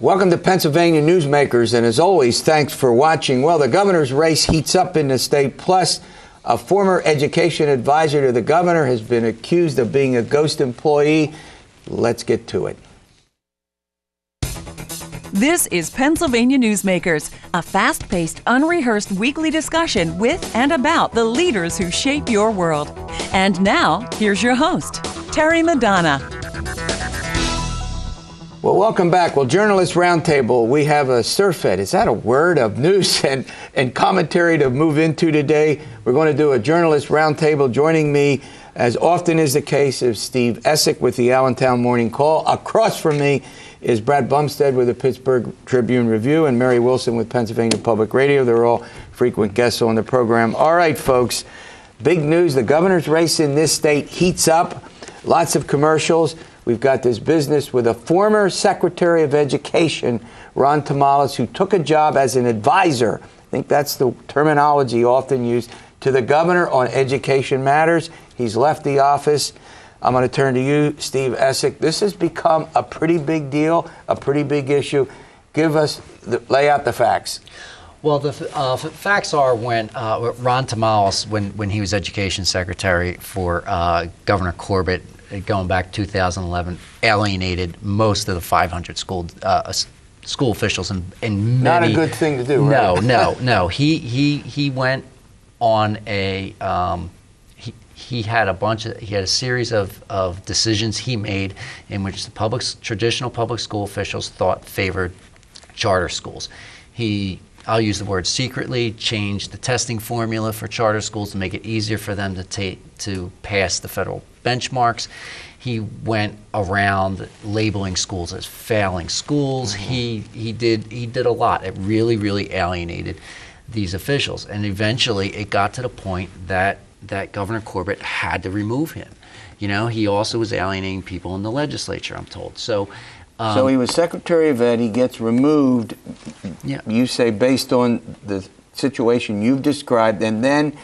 Welcome to Pennsylvania Newsmakers, and as always, thanks for watching. Well, the governor's race heats up in the state, plus a former education advisor to the governor has been accused of being a ghost employee. Let's get to it. This is Pennsylvania Newsmakers, a fast-paced, unrehearsed weekly discussion with and about the leaders who shape your world. And now, here's your host, Terry Madonna. Well, welcome back. Well, Journalist Roundtable, we have a surfeit. Is that a word of news and commentary to move into today? We're going to do a Journalist Roundtable. Joining me, as often is the case, is Steve Esack with the Allentown Morning Call. Across from me is Brad Bumsted with the Pittsburgh Tribune-Review and Mary Wilson with Pennsylvania Public Radio. They're all frequent guests on the program. All right, folks, big news. The governor's race in this state heats up. Lots of commercials. We've got this business with a former Secretary of Education, Ron Tamales, who took a job as an advisor. I think that's the terminology often used to the governor on education matters. He's left the office. I'm going to turn to you, Steve Esack. This has become a pretty big deal, a pretty big issue. Lay out the facts. Well, the facts are when Ron Tamales, when he was Education Secretary for Governor Corbett, going back 2011, alienated most of the 500 school officials and many. Not a good thing to do, right? No. He went on a he had a series of decisions he made in which the traditional public school officials thought favored charter schools. I'll use the word secretly, changed the testing formula for charter schools to make it easier for them to pass the federal benchmarks. He went around labeling schools as failing schools. Mm-hmm. He did a lot. It really alienated these officials, and eventually it got to the point that Governor Corbett had to remove him. You know, he also was alienating people in the legislature, I'm told. So he was Secretary of Ed. He gets removed. Yeah. You say based on the situation you've described, and then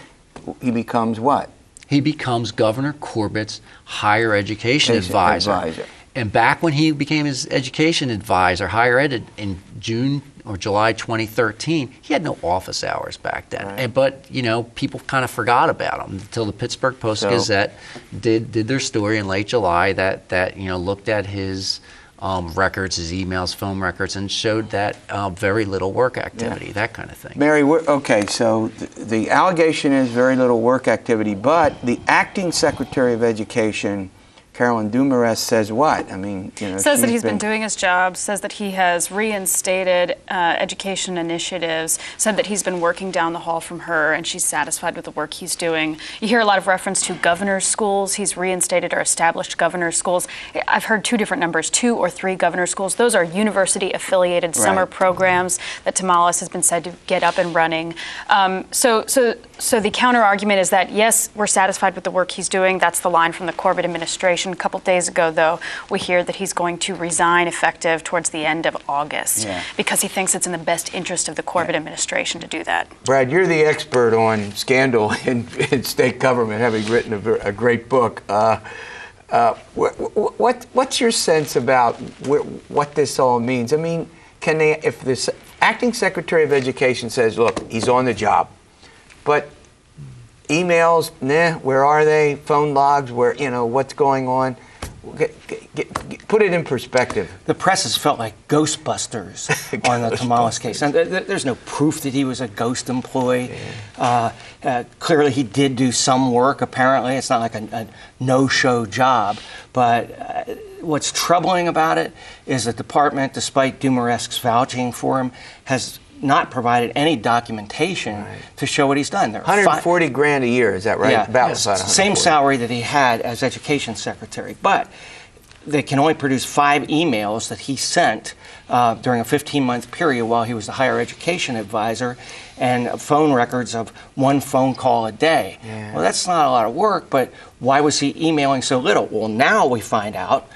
he becomes what? He becomes Governor Corbett's higher education advisor. And back when he became his education advisor, higher ed, in June or July 2013, he had no office hours back then. Right. But, you know, people kind of forgot about him until the Pittsburgh Post-Gazette did their story in late July that looked at his records, his emails, phone records, and showed that very little work activity, that kind of thing. Mary, okay, so the allegation is very little work activity, but the acting Secretary of Education, Carolyn Dumarest, says what? I mean, says that he's been doing his job, says that he has reinstated education initiatives, said that he's been working down the hall from her and she's satisfied with the work he's doing. You hear a lot of reference to governor's schools. He's reinstated or established governor's schools. I've heard two different numbers, 2 or 3 governor's schools. Those are university-affiliated summer programs that Tamales has been said to get up and running. So the counter-argument is that, yes, we're satisfied with the work he's doing. That's the line from the Corbett administration. A couple days ago, though, we hear that he's going to resign effective towards the end of August because he thinks it's in the best interest of the Corbett administration to do that. Brad, you're the expert on scandal in state government, having written a great book. What's your sense about what this all means? I mean, if the acting Secretary of Education says, look, he's on the job, but emails, where are they? Phone logs, what's going on? Put it in perspective. The press has felt like Ghostbusters on the Tamales case. And there's no proof that he was a ghost employee. Clearly, he did do some work, apparently. It's not like a no-show job. But what's troubling about it is the department, despite Dumarest's vouching for him, has not provided any documentation to show what he's done. There $140,000 a year, is that right? Yeah, about same salary that he had as education secretary. But they can only produce 5 emails that he sent during a 15-month period while he was the higher education advisor, and phone records of 1 phone call a day. Yeah. Well, that's not a lot of work, but why was he emailing so little? Well, now we find out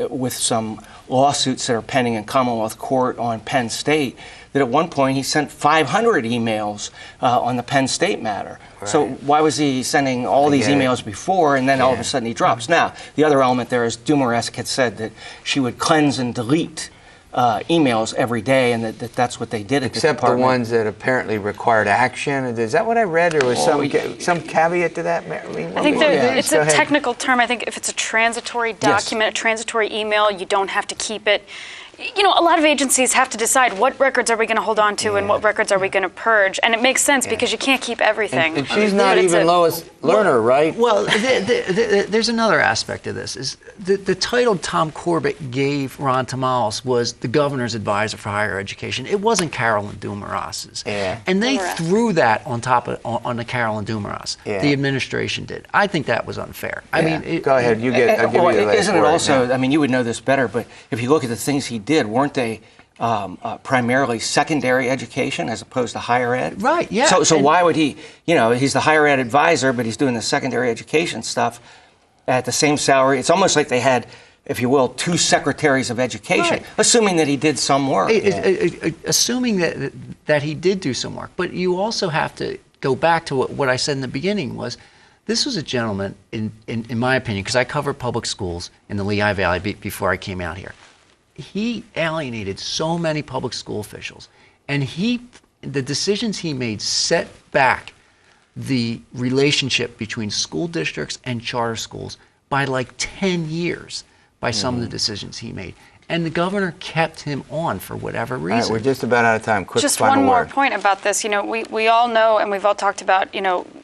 with some lawsuits that are pending in Commonwealth Court on Penn State that at one point he sent 500 emails on the Penn State matter. Right. So why was he sending all these emails before and then all of a sudden he drops? Now, the other element there is Dumarest had said that she would cleanse and delete emails every day, and that's what they did at Except the the ones that apparently required action. Is that what I read, or was some caveat to that? I think it's a technical term. I think if it's a transitory document, a transitory email, you don't have to keep it. You know, a lot of agencies have to decide what records are we going to hold on to and what records are we going to purge. And it makes sense because you can't keep everything. And she's not even Lois Lerner, right? Well, there's another aspect of this. Is the title Tom Corbett gave Ron Tamales was the governor's advisor for higher education. It wasn't Carolyn Dumaras's. Yeah. And they threw that on top of on the Carolyn Dumaras. Yeah. The administration did. I think that was unfair. I mean, go ahead. You get. I'll give you the last isn't it word also? now. I mean, you would know this better, but if you look at the things he did, weren't they primarily secondary education as opposed to higher ed? Right, yeah. So why would he, he's the higher ed advisor, but he's doing the secondary education stuff at the same salary. It's almost like they had, if you will, two secretaries of education, assuming that he did some work. Assuming that he did do some work. But you also have to go back to what I said in the beginning was, this was a gentleman, in my opinion, because I covered public schools in the Lehigh Valley before I came out here. He alienated so many public school officials, and the decisions he made set back the relationship between school districts and charter schools by like 10 years by some of the decisions he made. And the governor kept him on for whatever reason. All right, we're just about out of time. Quick just final one more word. point about this. We all know, and we've all talked about,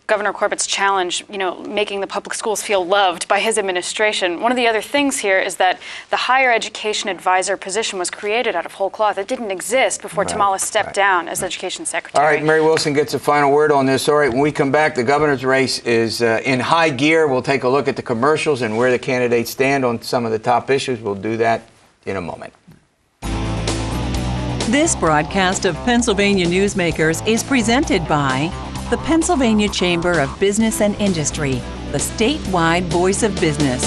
Governor Corbett's challenge, making the public schools feel loved by his administration. One of the other things here is that the higher education advisor position was created out of whole cloth. It didn't exist before Tamales stepped down as education secretary. All right, Mary Wilson gets a final word on this. All right, when we come back, the governor's race is in high gear. We'll take a look at the commercials and where the candidates stand on some of the top issues. We'll do that in a moment. This broadcast of Pennsylvania Newsmakers is presented by the Pennsylvania Chamber of Business and Industry, the statewide voice of business.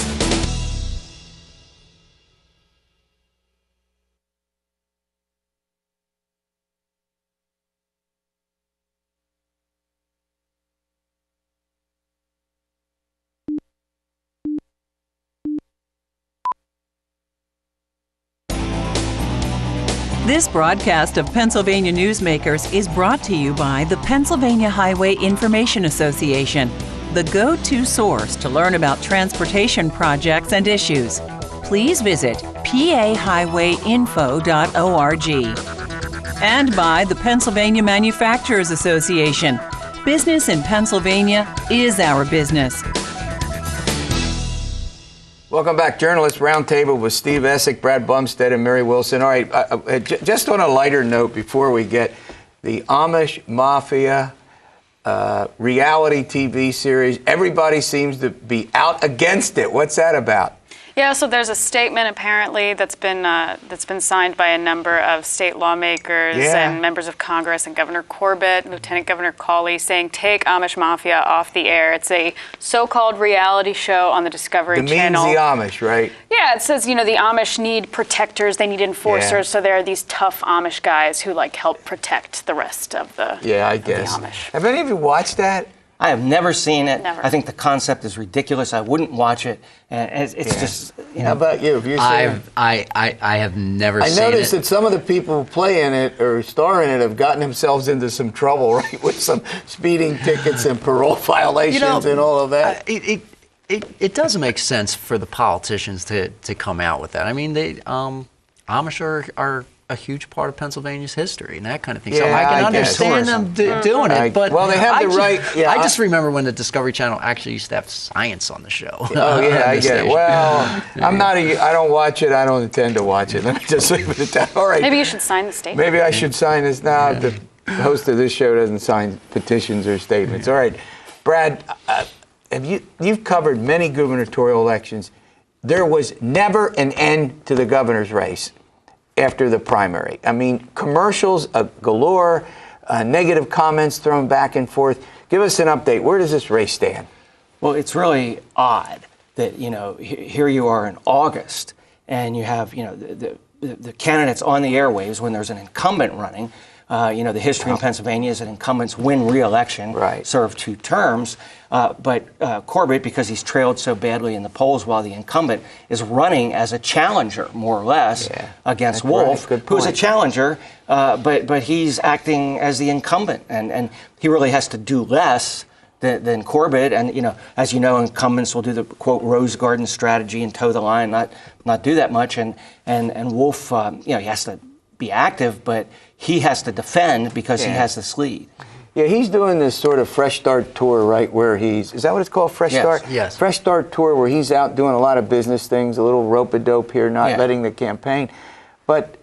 This broadcast of Pennsylvania Newsmakers is brought to you by the Pennsylvania Highway Information Association, the go-to source to learn about transportation projects and issues. Please visit pahighwayinfo.org. And by the Pennsylvania Manufacturers Association. Business in Pennsylvania is our business. Welcome back. Journalist Roundtable with Steve Esack, Brad Bumsted, and Mary Wilson. All right, just on a lighter note before we get the Amish Mafia reality TV series, everybody seems to be out against it. What's that about? Yeah, so there's a statement apparently that's been signed by a number of state lawmakers and members of Congress and Governor Corbett, Lieutenant Governor Cawley, saying take Amish Mafia off the air. It's a so-called reality show on the Discovery Channel. Demeans the Amish, right? Yeah, it says, the Amish need protectors, they need enforcers, so there are these tough Amish guys who help protect the rest of the I guess. The Amish. Have any of you watched that? I have never seen it. Never. I think the concept is ridiculous. I wouldn't watch it. And it's just, How about you? Have you seen it? I have never seen it. I noticed that some of the people who play in it or star in it have gotten themselves into some trouble, right, with some speeding tickets and parole violations and all of that. It does make sense for the politicians to come out with that. I mean, Amish are a huge part of Pennsylvania's history and that kind of thing. So I can understand them doing it. But they have the right. Yeah, I just remember when the Discovery Channel actually used to have science on the show. Oh yeah, I get it. Well, I don't watch it. I don't intend to watch it. Let me just leave it at that. All right. Maybe you should sign the statement. Maybe I should sign this now. The host of this show doesn't sign petitions or statements. All right, Brad, you've covered many gubernatorial elections. There was never an end to the governor's race after the primary. I mean, commercials galore, negative comments thrown back and forth. Give us an update. Where does this race stand? Well, it's really odd that, here you are in August and you have, the candidates on the airwaves when there's an incumbent running, The history in Pennsylvania is that incumbents win re-election, serve 2 terms. But Corbett, because he's trailed so badly in the polls while the incumbent is running as a challenger, more or less, against Wolf, who's a challenger, but he's acting as the incumbent. And he really has to do less than Corbett. And, as you know, incumbents will do the, quote, Rose Garden strategy and toe the line, not do that much. And Wolf, he has to be active, but he has to defend because he has this lead. Yeah, he's doing this sort of Fresh Start tour, right, where is that what it's called, Fresh Start? Yes. Fresh Start tour where he's out doing a lot of business things, a little rope-a-dope here, not letting the campaign. But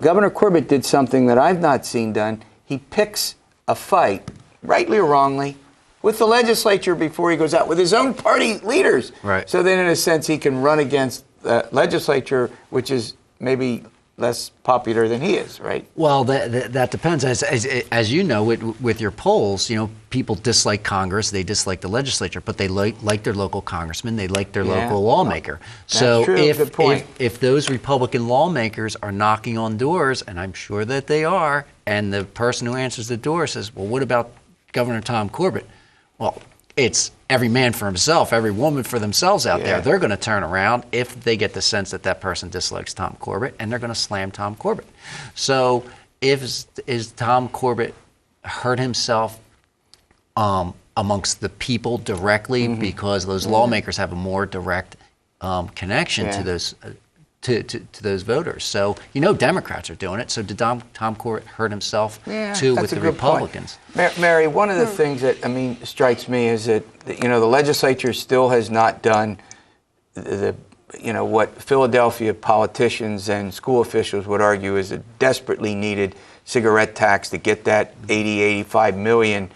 Governor Corbett did something that I've not seen done. He picks a fight, rightly or wrongly, with the legislature before he goes out, with his own party leaders. Right. So then, in a sense, he can run against the legislature, which is maybe less popular than he is, right? Well, that depends. As you know, with your polls, people dislike Congress, they dislike the legislature, but they like their local congressman, they like their local lawmaker. So if those Republican lawmakers are knocking on doors, and I'm sure that they are, and the person who answers the door says, well, what about Governor Tom Corbett? Well, it's every man for himself, every woman for themselves out there. They're going to turn around if they get the sense that that person dislikes Tom Corbett, and they're going to slam Tom Corbett. So is Tom Corbett hurt himself amongst the people directly because those lawmakers have a more direct connection to those to those voters? So Democrats are doing it. So did Tom Corbett hurt himself too with the Republicans? Mary, one of the things that strikes me is that the legislature still has not done what Philadelphia politicians and school officials would argue is a desperately needed cigarette tax to get that 85 million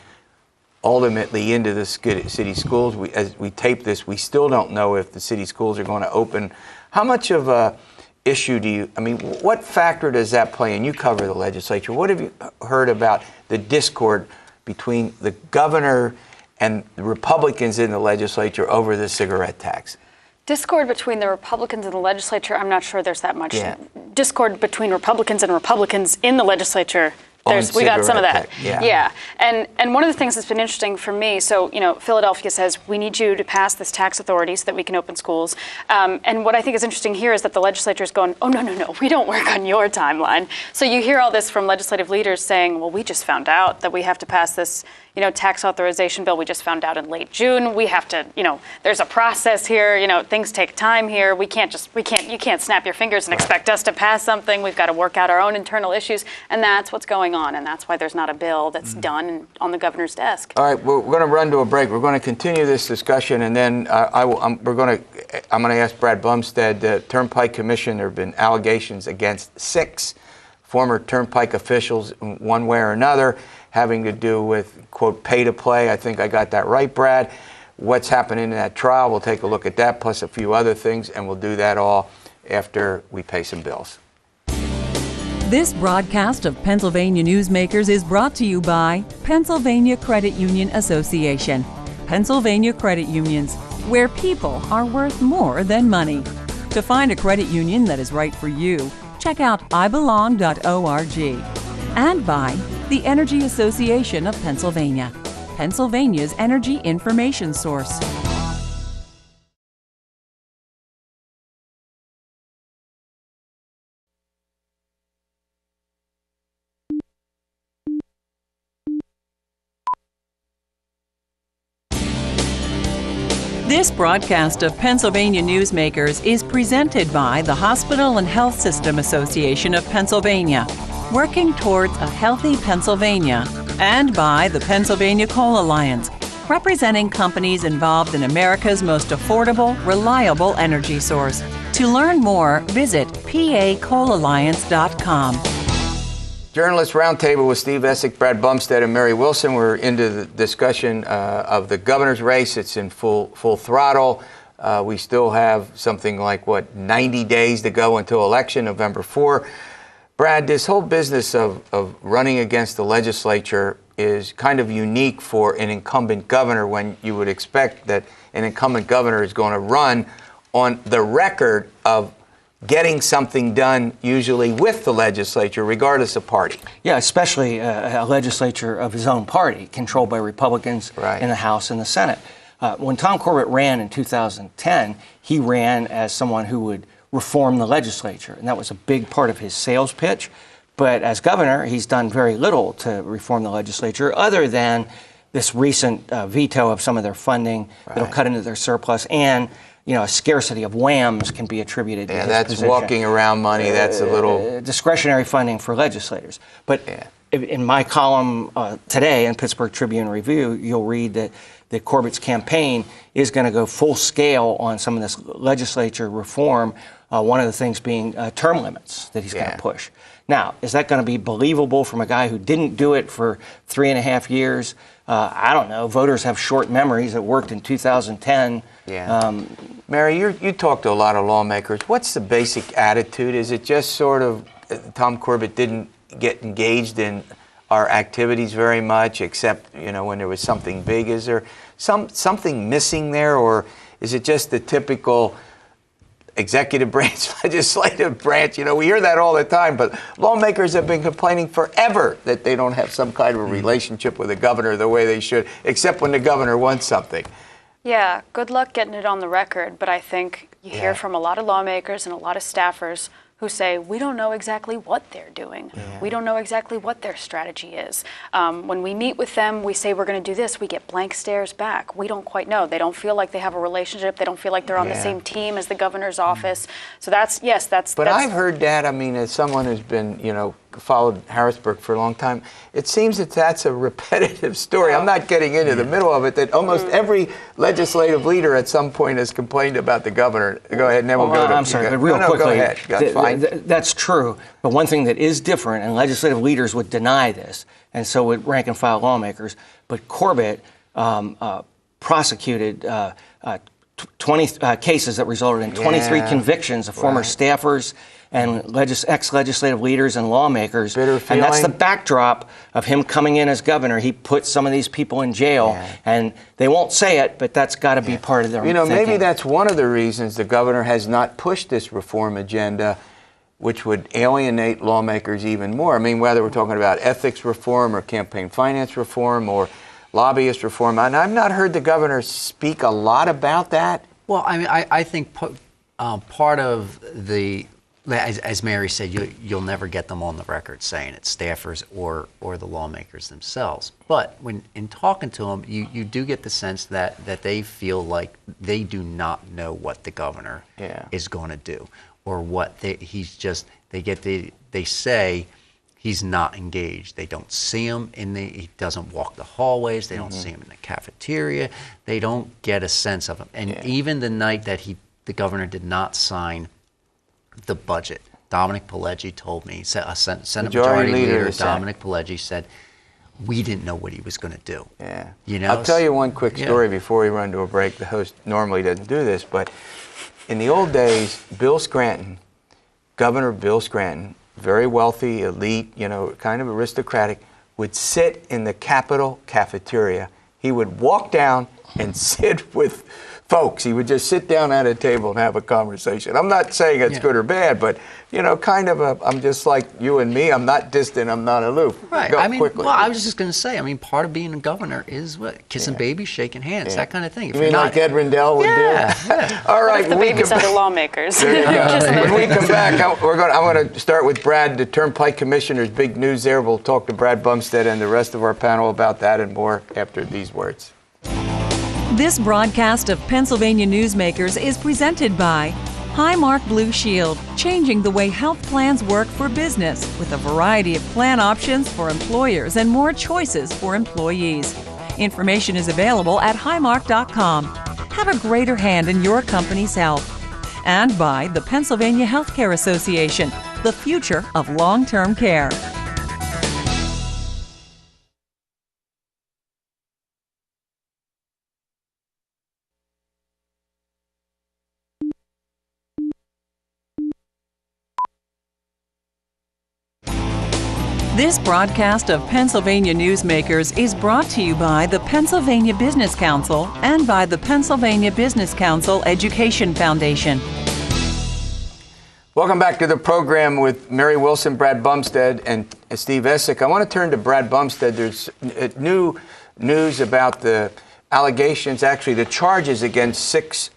ultimately into the city schools. As we tape this, we still don't know if the city schools are going to open. How much of a issue what factor does that play in? You cover the legislature. What have you heard about the discord between the governor and the Republicans in the legislature over the cigarette tax? Discord between the Republicans and the legislature, I'm not sure there's that much. Discord between Republicans and Republicans in the legislature, we got some of that. And one of the things that's been interesting for me, so Philadelphia says we need you to pass this tax authority so that we can open schools. And what I think is interesting here is that the legislature is going, oh no, we don't work on your timeline. So you hear all this from legislative leaders saying, well, we just found out that we have to pass this tax authorization bill. We just found out in late June. We have to, there's a process here. Things take time here. You can't snap your fingers and expect us to pass something. We've got to work out our own internal issues, and that's what's going on. And that's why there's not a bill that's done on the governor's desk. All right, we're going to run to a break. We're going to continue this discussion, and then I'm going to ask Brad Bumsted, the Turnpike Commission. There have been allegations against 6 former Turnpike officials, one way or another, having to do with, quote, pay to play. I think I got that right, Brad. What's happening in that trial? We'll take a look at that, plus a few other things, and we'll do that all after we pay some bills. This broadcast of Pennsylvania Newsmakers is brought to you by Pennsylvania Credit Union Association. Pennsylvania Credit Unions, where people are worth more than money. To find a credit union that is right for you, check out ibelong.org. And by the Energy Association of Pennsylvania, Pennsylvania's energy information source. This broadcast of Pennsylvania Newsmakers is presented by the Hospital and Health System Association of Pennsylvania, working towards a healthy Pennsylvania, and by the Pennsylvania Coal Alliance, representing companies involved in America's most affordable, reliable energy source. To learn more, visit pacoalalliance.com. Journalist Roundtable with Steve Esack, Brad Bumsted, and Mary Wilson. We're into the discussion of the governor's race. It's in full throttle. We still have something like, 90 days to go until election, November 4. Brad, this whole business of running against the legislature is kind of unique for an incumbent governor, when you would expect that an incumbent governor is going to run on the record of getting something done, usually with the legislature, regardless of party. Yeah, especially a legislature of his own party, controlled by Republicans Right. in the House and the Senate. When Tom Corbett ran in 2010, he ran as someone who would reform the legislature, and that was a big part of his sales pitch. But as governor, he's done very little to reform the legislature, other than this recent veto of some of their funding that'll cut into their surplus, and a scarcity of WHAMs can be attributed to his that's position. walking around money. That's a little discretionary funding for legislators. But in my column today in Pittsburgh Tribune-Review, you'll read that Corbett's campaign is going to go full scale on some of this legislature reform. One of the things being term limits that he's going to push. Now, is that going to be believable from a guy who didn't do it for 3.5 years? I don't know. Voters have short memories. It worked in 2010. Mary, you talk to a lot of lawmakers. What's the basic attitude? Is it just sort of Tom Corbett didn't get engaged in our activities very much, except when there was something big? Is there something missing there, or is it just the typical executive branch, legislative branch? We hear that all the time, but lawmakers have been complaining forever that they don't have some kind of a relationship with the governor the way they should, except when the governor wants something. Yeah, good luck getting it on the record, but I think you hear from a lot of lawmakers and a lot of staffers who say, we don't know exactly what they're doing. We don't know exactly what their strategy is. When we meet with them, we say we're going to do this. We get blank stares back. We don't quite know. They don't feel like they have a relationship. They don't feel like they're on the same team as the governor's office. So that's. But I've heard that, as someone who's been, followed Harrisburg for a long time, it seems that that's a repetitive story. I'm not getting into the middle of it, that almost every legislative leader at some point has complained about the governor. Go ahead, and then we'll go to... I'm sorry, but real quickly, go ahead. That's fine. That's true, but one thing that is different, and legislative leaders would deny this, and so would rank-and-file lawmakers, but Corbett prosecuted 20 cases that resulted in 23 convictions of former staffers and ex-legislative leaders and lawmakers. Bitter and feeling. that's the backdrop of him coming in as governor. He put some of these people in jail, and they won't say it, but that's got to be part of their thinking. Maybe that's one of the reasons the governor has not pushed this reform agenda, which would alienate lawmakers even more. Whether we're talking about ethics reform or campaign finance reform or lobbyist reform, and I've not heard the governor speak a lot about that. Well, I think part of the, as Mary said, you'll never get them on the record saying it's staffers or the lawmakers themselves. But when in talking to them, you do get the sense that they feel like they do not know what the governor is going to do, or what they say he's not engaged. They don't see him he doesn't walk the hallways. They don't see him in the cafeteria. They don't get a sense of him. And even the night that the governor did not sign the budget, Dominic Pileggi told me, Senate Majority Leader Dominic Pileggi said, we didn't know what he was going to do. I'll tell you one quick story before we run to a break. The host normally doesn't do this, but in the old days, Governor Bill Scranton, very wealthy, elite, kind of aristocratic, would sit in the Capitol cafeteria. He would walk down and sit with folks. He would just sit down at a table and have a conversation. I'm not saying it's good or bad, but, I'm just like you and me. I'm not distant. I'm not aloof. Right. Go quickly. Well, I was just going to say, part of being a governor is what? Kissing babies, shaking hands, that kind of thing. You mean like Ed Rendell would do? All right. The babies are the lawmakers. There you go. When we come back, I'm going to start with Brad, the Turnpike Commissioner's big news there. We'll talk to Brad Bumsted and the rest of our panel about that and more after these words. This broadcast of Pennsylvania Newsmakers is presented by Highmark Blue Shield, changing the way health plans work for business with a variety of plan options for employers and more choices for employees. Information is available at highmark.com. Have a greater hand in your company's health. And by the Pennsylvania Healthcare Association, the future of long-term care. This broadcast of Pennsylvania Newsmakers is brought to you by the Pennsylvania Business Council and by the Pennsylvania Business Council Education Foundation. Welcome back to the program with Mary Wilson, Brad Bumsted, and Steve Esack. I want to turn to Brad Bumsted. There's new news about the allegations, actually the charges against 6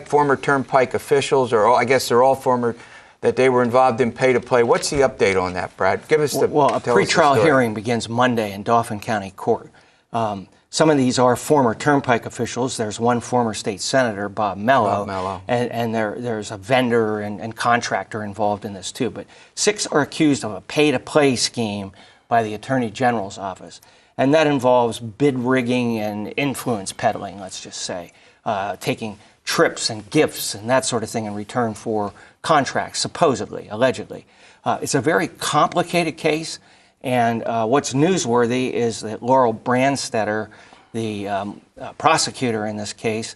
former Turnpike officials, or I guess they're all former, that they were involved in pay-to-play. What's the update on that, Brad? Give us the Well, a pretrial hearing begins Monday in Dauphin County Court. Some of these are former Turnpike officials. There's one former state senator, Bob Mello. And there's a vendor and contractor involved in this too. But 6 are accused of a pay-to-play scheme by the Attorney General's office. And that involves bid rigging and influence peddling, let's just say, taking trips and gifts and that sort of thing in return for contracts, supposedly, allegedly. It's a very complicated case. And what's newsworthy is that Laurel Brandstetter, the prosecutor in this case,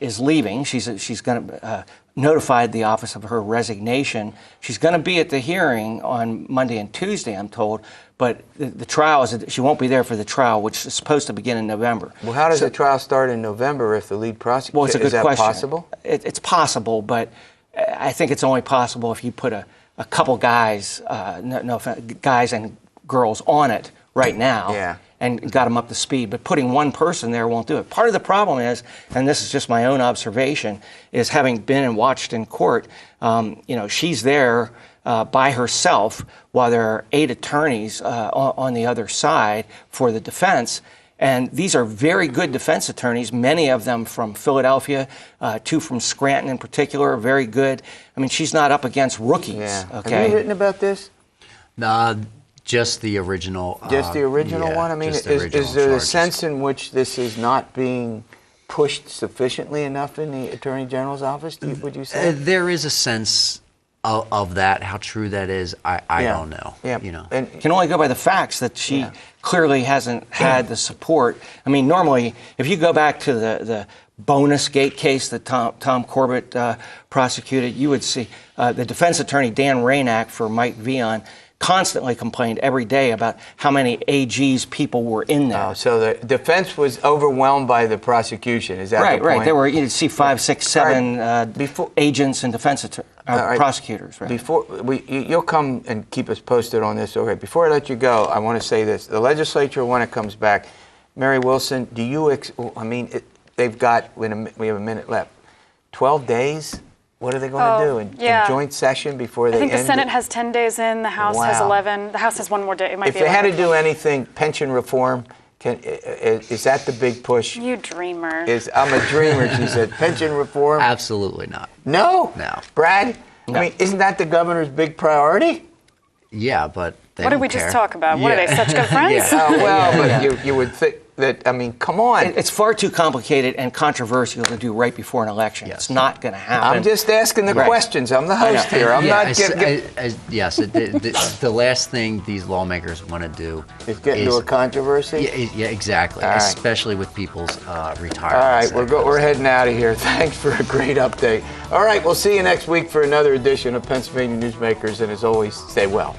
is leaving. She's going to notified the office of her resignation. She's going to be at the hearing on Monday and Tuesday, I'm told. But the trial she won't be there for the trial, which is supposed to begin in November. Well, how does the trial start in November if the lead prosecutor? Well, it's a good question. Is that possible? It's possible, but I think it's only possible if you put a couple guys, guys and girls on it right now, and got them up to speed. But putting one person there won't do it. Part of the problem is, and this is just my own observation, is having been and watched in court, she's there by herself while there are 8 attorneys on the other side for the defense. And these are very good defense attorneys, many of them from Philadelphia, 2 from Scranton in particular, very good. I mean, she's not up against rookies. Yeah. Okay? Have you written about this? Just the original. Just the original one? I mean, is there a sense in which this is not being pushed sufficiently enough in the Attorney General's office, would you say? There is a sense of that. How true that is, I don't know. Yeah. And can only go by the facts that she clearly hasn't had the support. I mean, normally, if you go back to the bonus gate case that Tom Corbett prosecuted, you would see the defense attorney, Dan Rainak, for Mike Vion, constantly complained every day about how many AGs people were in there. Oh, so the defense was overwhelmed by the prosecution. Is that the point? Right. There were, you'd see 5, 6, 7 agents and defense prosecutors. Right. Before you'll come and keep us posted on this. Okay. Before I let you go, I want to say this: the legislature, when it comes back, Mary Wilson, do you? They've got. We have a minute left. 12 days. What are they going to do in joint session before they end? I think the Senate has 10 days in, the House has 11. The House has one more day. It might if be they had to do anything, pension reform, is that the big push? You dreamer. I'm a dreamer, she said. Pension reform? Absolutely not. No? No. Brad? No. I mean, isn't that the governor's big priority? Yeah, but they what don't did we care. just talk about? What are they, such good friends? But you would think that, I mean, come on. It's far too complicated and controversial to do right before an election. Yes. It's not going to happen. I'm just asking the questions. I'm the host here. I'm not yes, the last thing these lawmakers want to do is get into a controversy. Yeah, exactly. All right. Especially with people's retirement. All right, we're heading out of here. Thanks for a great update. All right, we'll see you next week for another edition of Pennsylvania Newsmakers, and as always, stay well.